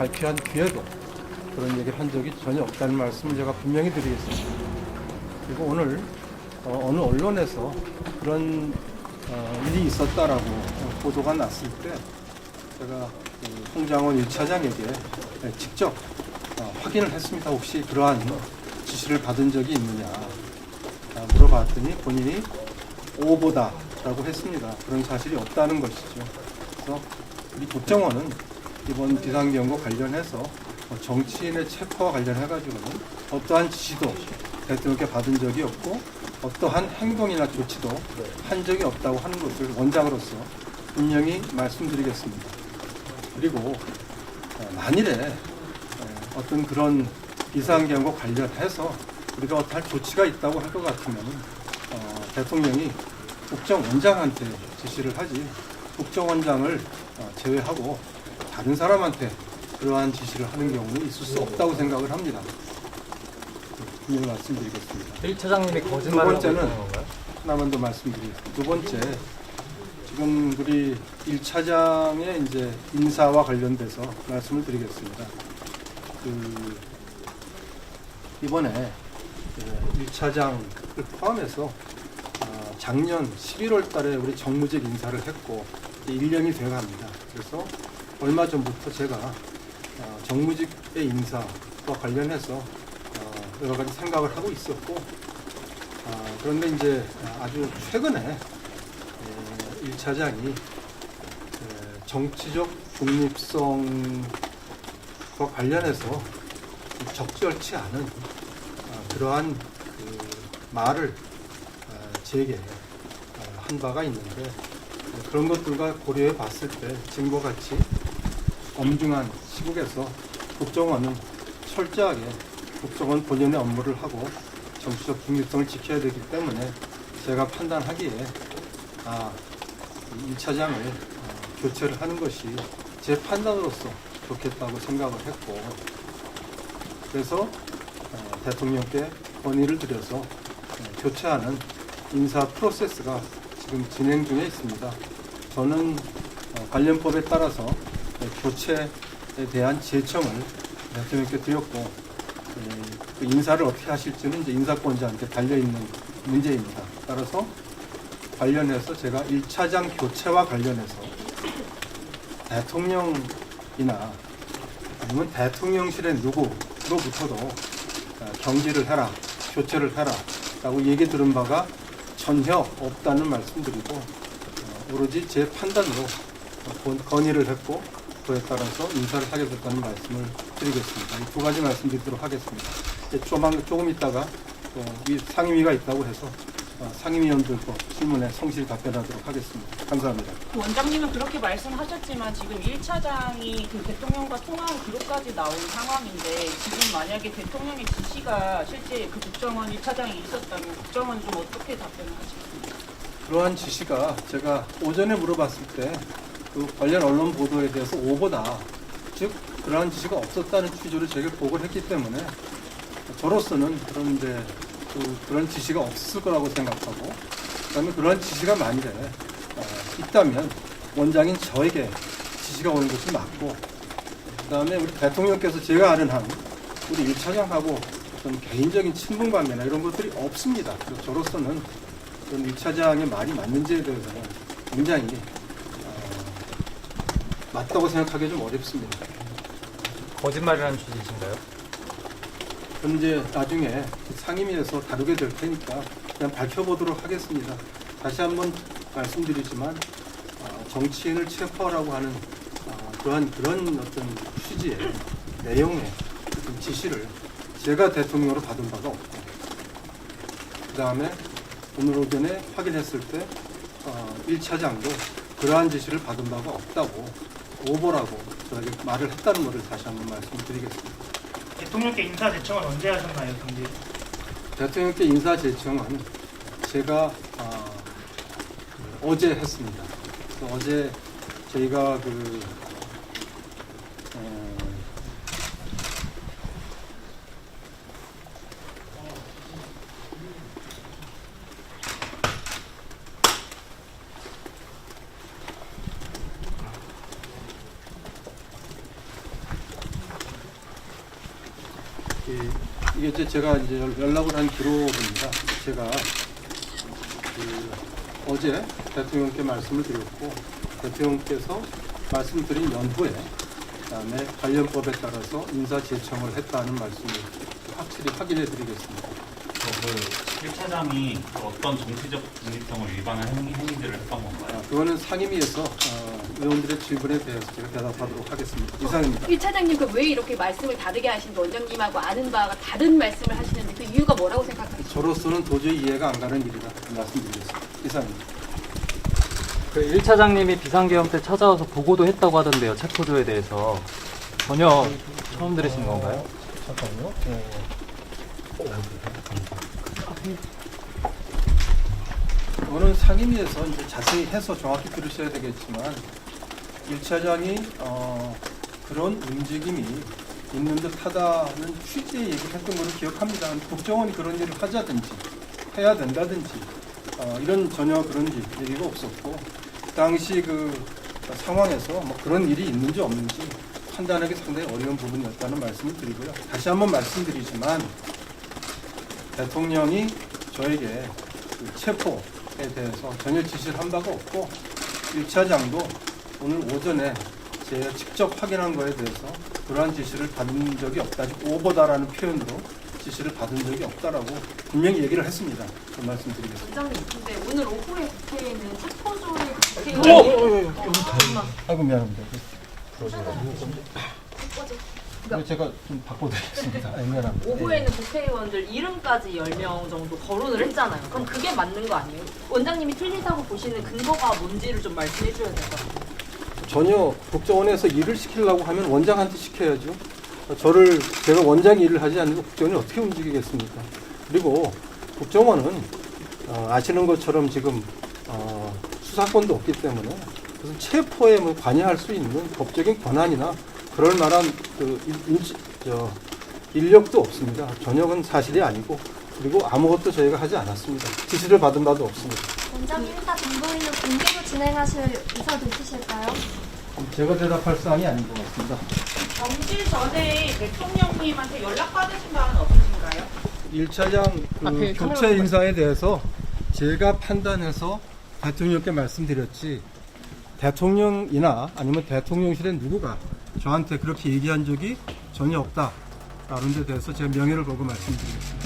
발표한 뒤에도 그런 얘기를 한 적이 전혀 없다는 말씀을 제가 분명히 드리겠습니다. 그리고 오늘 어느 언론에서 그런 일이 있었다라고 보도가 났을 때 제가 홍장원 1차장에게 직접 확인을 했습니다. 혹시 그러한 지시를 받은 적이 있느냐 물어봤더니 본인이 오보다라고 했습니다. 그런 사실이 없다는 것이죠. 그래서 우리 국정원은 이번 비상경고 관련해서 정치인의 체포와 관련해가지고는 어떠한 지시도 대통령께 받은 적이 없고 어떠한 행동이나 조치도 한 적이 없다고 하는 것을 원장으로서 분명히 말씀드리겠습니다. 그리고 만일에 어떤 그런 비상경고 관련해서 우리가 어떠한 조치가 있다고 할 것 같으면 대통령이 국정원장한테 지시를 하지 국정원장을 제외하고 다른 사람한테 그러한 지시를 하는 경우는 있을 수 없다고 생각을 합니다. 분명히 말씀드리겠습니다. 1차장님이 거짓말을 하고 있는 건가요? 하나만 더 말씀드리겠습니다. 두 번째, 지금 우리 1차장의 이제 인사와 관련돼서 말씀을 드리겠습니다. 이번에 1차장을 포함해서 작년 11월 달에 우리 정무직 인사를 했고 1년이 돼 갑니다. 그래서 얼마 전부터 제가 정무직의 인사와 관련해서 여러 가지 생각을 하고 있었고 그런데 이제 아주 최근에 1차장이 정치적 중립성과 관련해서 적절치 않은 그러한 말을 제게 한 바가 있는데 그런 것들과 고려해 봤을 때 지금과 같이 엄중한 시국에서 국정원은 철저하게 국정원 본연의 업무를 하고 정치적 중립성을 지켜야 되기 때문에 제가 판단하기에 1차장을 교체를 하는 것이 제 판단으로서 좋겠다고 생각을 했고 그래서 대통령께 건의를 드려서 교체하는 인사 프로세스가 지금 진행 중에 있습니다. 저는 관련법에 따라서 교체에 대한 제청을 대통령께 드렸고 그 인사를 어떻게 하실지는 이제 인사권자한테 달려있는 문제입니다. 따라서 관련해서 제가 1차장 교체와 관련해서 대통령이나 아니면 대통령실의 누구로부터도 경질을 해라, 교체를 해라 라고 얘기 들은 바가 전혀 없다는 말씀드리고 오로지 제 판단으로 건의를 했고 그에 따라서 인사를 하게 됐다는 말씀을 드리겠습니다. 이 두 가지 말씀드리도록 하겠습니다. 조금 있다가 이 상임위가 있다고 해서 상임위원들도 질문에 성실히 답변하도록 하겠습니다. 감사합니다. 원장님은 그렇게 말씀하셨지만 지금 1차장이 그 대통령과 통화한 기록까지 나온 상황인데 지금 만약에 대통령의 지시가 실제 그 국정원 1차장이 있었다면 국정원 좀 어떻게 답변을 하시겠습니까? 그러한 지시가 제가 오전에 물어봤을 때 그 관련 언론 보도에 대해서 오보다 즉 그러한 지시가 없었다는 취지로 제가 보고를 했기 때문에 저로서는 그런데 그런 지시가 없을 거라고 생각하고 그다음에 그런 지시가 만일에 있다면 원장인 저에게 지시가 오는 것이 맞고 그다음에 우리 대통령께서 제가 아는 한 우리 1차장하고 어떤 개인적인 친분 관계나 이런 것들이 없습니다. 그래서 저로서는 그런 1차장의 말이 맞는지에 대해서는 굉장히 맞다고 생각하기 좀 어렵습니다. 거짓말이라는 취지이신가요? 그럼 이제 나중에 상임위에서 다루게 될 테니까 그냥 밝혀보도록 하겠습니다. 다시 한번 말씀드리지만 정치인을 체포하라고 하는 그런 어떤 취지의 내용의 어떤 지시를 제가 대통령으로 받은 바가 없고 그 다음에 오늘 오전에 확인했을 때 1차장도 그러한 지시를 받은 바가 없다고 오보라고 저에게 말을 했다는 것을 다시 한번 말씀을 드리겠습니다. 대통령께 인사 제청은 언제 하셨나요, 경질? 대통령께 인사 제청은 제가 어제 했습니다. 어제 저희가 이게 이제 제가 이제 연락을 한 기록입니다. 제가 어제 대통령께 말씀을 드렸고 대통령께서 말씀드린 연후에 그다음에 관련법에 따라서 인사 제청을 했다는 말씀을 확실히 확인해 드리겠습니다. 그 1차장이 어떤 정치적 중립성을 위반한 행위들을 했던 건가요? 그거는 상임위에서 의원들의 질문에 대해서 제가 대답하도록 하겠습니다. 이상입니다. 1차장님, 그 왜 이렇게 말씀을 다르게 하시는데 원장님하고 아는 바가 다른 말씀을 하시는데 그 이유가 뭐라고 생각하세요? 저로서는 도저히 이해가 안 가는 일이라 말씀드리겠습니다. 이상입니다. 그 1차장님이 비상계엄 때 찾아와서 보고도 했다고 하던데요. 체포조에 대해서. 전혀 처음 들으신 건가요? 잠깐만요. 이거는 상임위에서 이제 자세히 해서 정확히 들으셔야 되겠지만 1차장이 그런 움직임이 있는 듯 하다는 취지의 얘기를 했던 것을 기억합니다. 국정원이 그런 일을 하자든지 해야 된다든지 이런 전혀 그런 얘기가 없었고 그 당시 그 상황에서 뭐 그런 일이 있는지 없는지 판단하기 상당히 어려운 부분이었다는 말씀을 드리고요. 다시 한번 말씀드리지만 대통령이 저에게 그 체포에 대해서 전혀 지시를 한 바가 없고 1차장도 오늘 오전에 제가 직접 확인한 거에 대해서 그러한 지시를 받은 적이 없다. 오보다라는 표현으로 지시를 받은 적이 없다라고 분명히 얘기를 했습니다. 그 말씀 드리겠습니다. 원장님, 근데 오늘 오후에 국회에 있는 체포조의 국회의원이 아이고 미안합니다. 이거 제가 좀 바꿔드리겠습니다. 미안합니다. 오후에는 국회의원들 이름까지 10명 정도 거론을 했잖아요. 그럼 그게 맞는 거 아니에요? 원장님이 틀리다고 보시는 근거가 뭔지를 좀 말씀해 줘야 될 것 같아요. 전혀 국정원에서 일을 시키려고 하면 원장한테 시켜야죠. 제가 원장 일을 하지 않는 국정원이 어떻게 움직이겠습니까? 그리고 국정원은 아시는 것처럼 지금 수사권도 없기 때문에 무슨 체포에 뭐 관여할 수 있는 법적인 권한이나 그럴 만한 인력도 없습니다. 전혀 그건 사실이 아니고 그리고 아무것도 저희가 하지 않았습니다. 지시를 받은 바도 없습니다. 원장님, 일단 정보인은 공개로 진행하실 의사도 있으실까요? 제가 대답할 사항이 아닌 것 같습니다. 정실 전에 대통령님한테 연락 받으신 바는 없으신가요? 1차장 교체 인사에 대해서 제가 판단해서 대통령께 말씀드렸지 대통령이나 아니면 대통령실의 누구가 저한테 그렇게 얘기한 적이 전혀 없다라는 데 대해서 제가 명예를 걸고 말씀드리겠습니다.